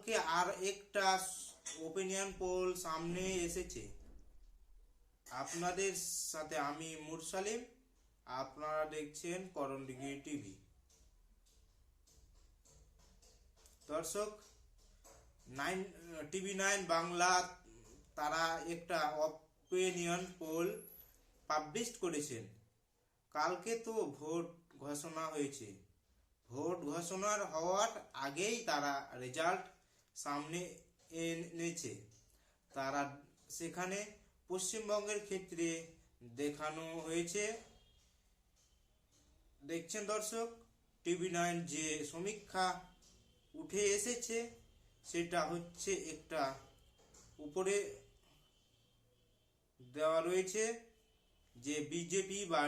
কালকে আর একটা opinion pole সামনে এসেছে। আপনাদের সাথে আমি মুরসালিম, আপনারা দেখছেন করণডিঘি টিভি। দর্শক, TV9 বাংলা তারা একটা ওপিনিয়ন পোল পাবলিশ করেছেন। কালকে তো ভোট ঘোষণা হয়েছে। ভোট ঘোষণার হওয়ার আগেই তারা রেজাল্ট সামনে এনেছে। তারা সেখানে পশ্চিমবঙ্গের ক্ষেত্রে দেখানো হয়েছে। দেখছেন দর্শক, TV9 যে সমীক্ষা উঠে এসেছে সেটা হচ্ছে একটা উপরে দেওয়া রয়েছে যে বিজেপি বা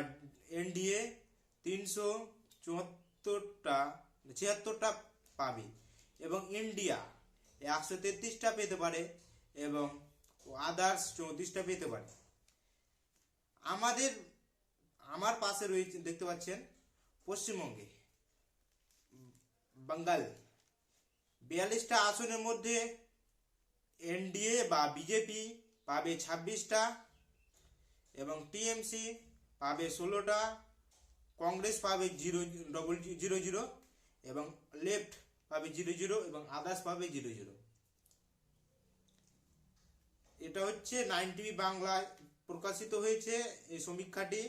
এনডিএ 376টা পাবে এবং ইন্ডিয়া 133টা পেতে পারে এবং আদার্স 34টা পেতে পারে। আমার পাশে রয়েছে, দেখতে পাচ্ছেন, পশ্চিমবঙ্গে বাঙ্গাল 42টা আসনের মধ্যে এনডিএ বা বিজেপি পাবে 26টা এবং টিএমসি পাবে 16টা, কংগ্রেস পাবে 000 এবং লেফট পাবে 00 এবং আদার্স পাবে 00। এটা হচ্ছে 9TV বাংলায় প্রকাশিত হয়েছে। এই সমীক্ষাটি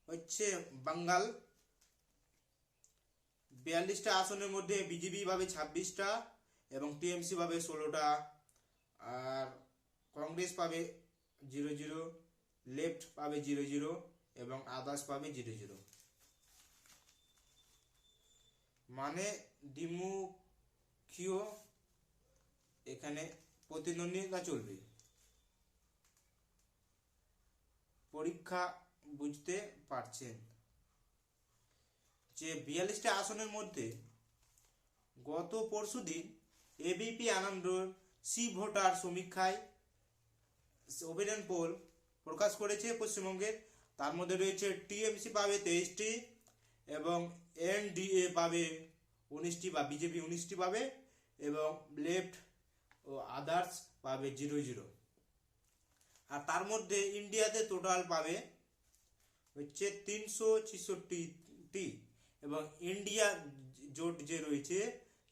হচ্ছে বাঙ্গাল 42টা আসনের মধ্যে বিজেপি পাবে 26টা এবং টিএমসি পাবে 16টা, আর কংগ্রেস পাবে 00, লেফট পাবে 00 এবং আদার্স পাবে 00। মানে দ্বিমুখীয় এখানে প্রতিদ্বন্দ্বিতা চলবে। পরীক্ষা বুঝতে পারছেন যে 42টা আসনের মধ্যে গত পরশুদিন এবিপি আনন্দর সি ভোটার সমীক্ষায় ওপিনিয়ন পোল প্রকাশ করেছে পশ্চিমবঙ্গের। তার মধ্যে রয়েছে টিএমসি পাবে 23টি এবং এনডিএ পাবে 19টি বা বিজেপি 19টি পাবে এবং লেফট ও আদার্স পাবে 00। আর তার মধ্যে ইন্ডিয়াতে টোটাল পাবে হচ্ছে 366টি এবং ইন্ডিয়া জোট যে রয়েছে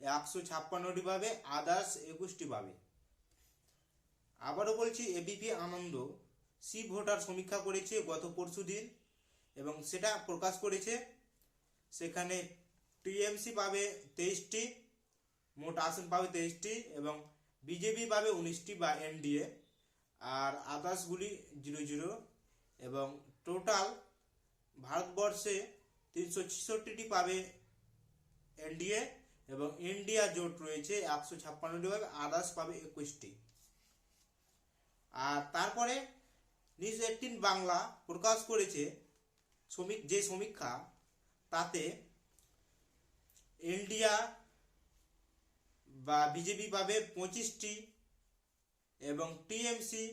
156টি পাবে, আদার্স 21টি পাবে। আবারও বলছি, এবিপি আনন্দ সি ভোটার সমীক্ষা করেছে গত পরশুদিন এবং সেটা প্রকাশ করেছে। সেখানে টিএমসি পাবে 23টি, মোট আসন পাবে 23টি এবং বিজেপি পাবে 19টি বা এনডিএ, আর আদার্সগুলি 00 এবং টোটাল ভারতবর্ষে 366টি পাবে এনডিএ এবং ইন্ডিয়া জোট রয়েছে 156টি পাবে, আদার্স পাবে 21টি। আর তারপরে নিউজ 18 বাংলা প্রকাশ করেছে যে সমীক্ষা, তাতে ইন্ডিয়া বা বিজেপি পাবে 25টি এবং টিএমসি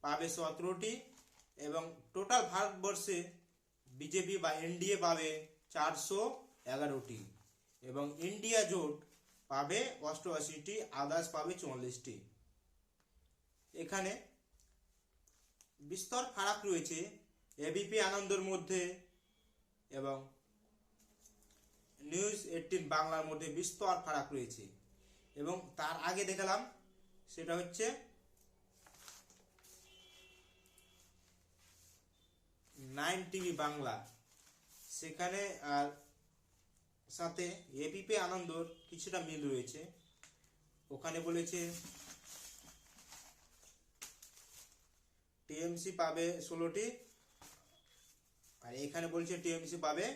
পাবে 17টি এবং টোটাল ভারতবর্ষে বিজেপি বা এনডিএ পাবে 411টি এবং ইন্ডিয়া জোট পাবে 88টি, আদার্স পাবে 44টি। এখানে বিস্তর ফারাক রয়েছে এবিপি আনন্দের মধ্যে এবং নিউজ 18 বাংলার মধ্যে বিস্তর ফারাক রয়েছে। এবং তার আগে দেখালাম সেটা হচ্ছে 9TV বাংলা, সেখানে আর সাথে এবিপি আনন্দর কিছুটা মিল রয়েছে। ওখানে বলেছে টিএমসি পাবে 16টি আর এখানে বলছে টিএমসি পাবে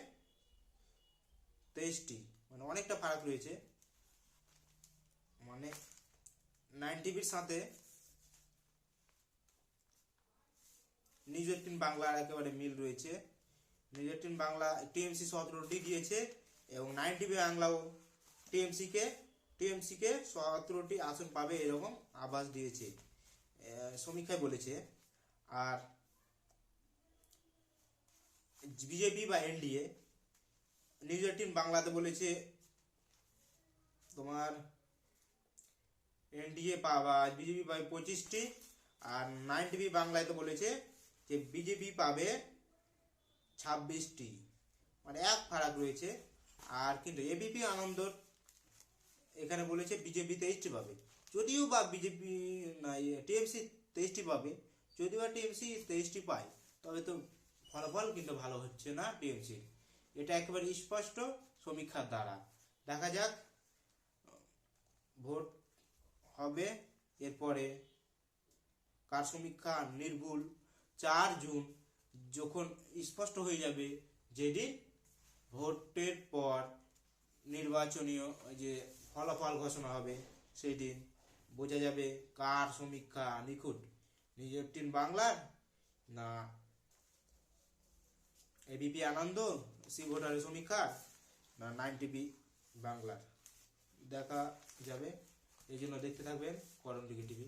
23টি, মানে অনেকটা ফারাক রয়েছে। মানে 9TVর সাথে নিউজ 18 বাংলার একেবারে মিল রয়েছে। নিউজ 18 বাংলা টিএমসি 17টি দিয়েছে এবং 9TV বাংলাও টিএমসিকে 17টি আসন পাবে এরকম আভাস দিয়েছে, সমীক্ষায় বলেছে। আর বিজেপি বা এনডিএ নিউজ 18 বাংলাতে বলেছে তোমার এনডিএ বা বিজেপি পাবে 25টি, আর 9টিভি বাংলায় তো বলেছে যে বিজেপি পাবে 26টি, মানে এক ফারাক রয়েছে। আর কিন্তু এবিপি আনন্দর এখানে বলেছে বিজেপি 23টি পাবে, যদিও বা বিজেপি না টিএমসি 23টি পাবে, যদিও বা টিএমসি 23টি পায়, তবে তো ফলাফল কিন্তু ভালো হচ্ছে না টিএমসির, এটা একেবারে স্পষ্ট সমীক্ষার দ্বারা। দেখা যাক ভোট হবে এরপরে কার সমীক্ষা নির্ভুল 4 জুন যখন স্পষ্ট হয়ে যাবে, যেদিন ভোটের পর নির্বাচনীয় যে ফলাফল ঘোষণা হবে, সেই দিন বোঝা যাবে কার সমীক্ষা নিখুঁত, নিউজ 18 বাংলার না এবিপি আনন্দ সি ভোটারের সমীক্ষা না 9টিভি বাংলার, দেখা যাবে। এই জন্য দেখতে থাকবেন করণ টিভি।